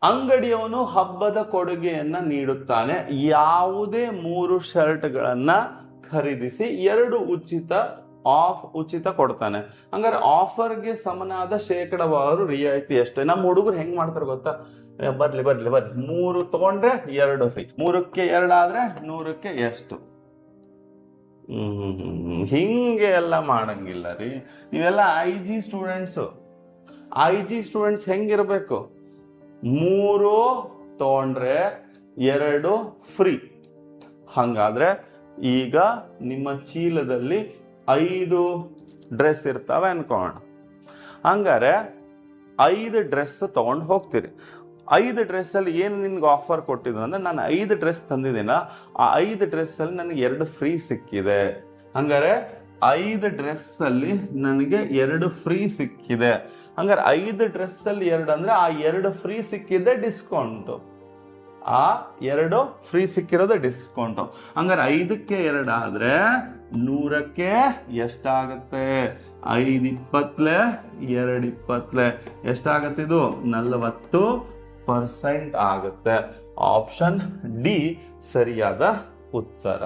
ಅಂಗಡಿಯವನು ಹಬ್ಬದ ಕೊಡುಗೆಯನ್ನ ನೀಡುತ್ತಾನೆ. ಯಾವುದೇ 3 ಶರ್ಟ್ಗಳನ್ನ ಖರೀದಿಸಿ 2 ಉಚಿತ ಕೊಡ್ತಾನೆ. ಹಂಗಾರೆ ಆಫರ್ಗೆ ಸಮನಾದ ಶೇಕಡವಾರು ರಿಯಾಯಿತಿ ಎಷ್ಟು? ನಮ್ಮ ಹುಡುಗರು ಹೆಂಗ್ ಮಾಡ್ತಾರೆ ಗೊತ್ತಾ? ಬರ್ಲಿ 3 ತಗೊಂಡ್ರೆ 2 ಫ್ರೀ, 3ಕ್ಕೆ 2 ಆದ್ರೆ 100ಕ್ಕೆ ಎಷ್ಟು? ಹಿಂಗೆ ಎಲ್ಲ ಮಾಡಂಗಿಲ್ಲ ರೀ. ನೀವೆಲ್ಲ IG ಸ್ಟೂಡೆಂಟ್ಸ್ ಹೆಂಗಿರ್ಬೇಕು? 3 ತಗೊಂಡ್ರೆ 2 ಫ್ರೀ. ಹಂಗಾದ್ರೆ ಈಗ ನಿಮ್ಮ ಚೀಲದಲ್ಲಿ 5 ಡ್ರೆಸ್ ಇರ್ತಾವೆ ಅನ್ಕೋಣ. ಹಂಗಾರೆ 5 ಡ್ರೆಸ್ ತಗೊಂಡು ಹೋಗ್ತೀರಿ. 5 ಡ್ರೆಸ್ಸಲ್ಲಿ ಏನು ನಿನ್ಗೆ ಆಫರ್ ಕೊಟ್ಟಿದ್ರು ಅಂದ್ರೆ, ನಾನು 5 ಡ್ರೆಸ್ ತಂದಿದ್ದೀನ, ಆ 5 ಡ್ರೆಸ್ಸಲ್ಲಿ ನನಗೆ 2 ಫ್ರೀ ಸಿಕ್ಕಿದೆ. ಹಂಗಾರೆ 5 ಡ್ರೆಸ್ಸಲ್ಲಿ ನನಗೆ 2 ಫ್ರೀ ಸಿಕ್ಕಿದೆ. ಹಂಗಾರೆ 5 ಡ್ರೆಸ್ಸಲ್ಲಿ 2 ಅಂದ್ರೆ ಆ 2 ಫ್ರೀ ಸಿಕ್ಕಿದೆ ಡಿಸ್ಕೌಂಟು. ಆ 2 ಫ್ರೀ ಸಿಕ್ಕಿರೋದು ಡಿಸ್ಕೌಂಟು. ಹಂಗಾರೆ 5ಕ್ಕೆ 2 ಆದ್ರೆ 100ಕ್ಕೆ ಎಷ್ಟಾಗತ್ತೆ? 5 20 2 20 ಎಷ್ಟಾಗತ್ತಿದು? 40% ಆಗುತ್ತೆ. ಆಪ್ಷನ್ ಡಿ ಸರಿಯಾದ ಉತ್ತರ.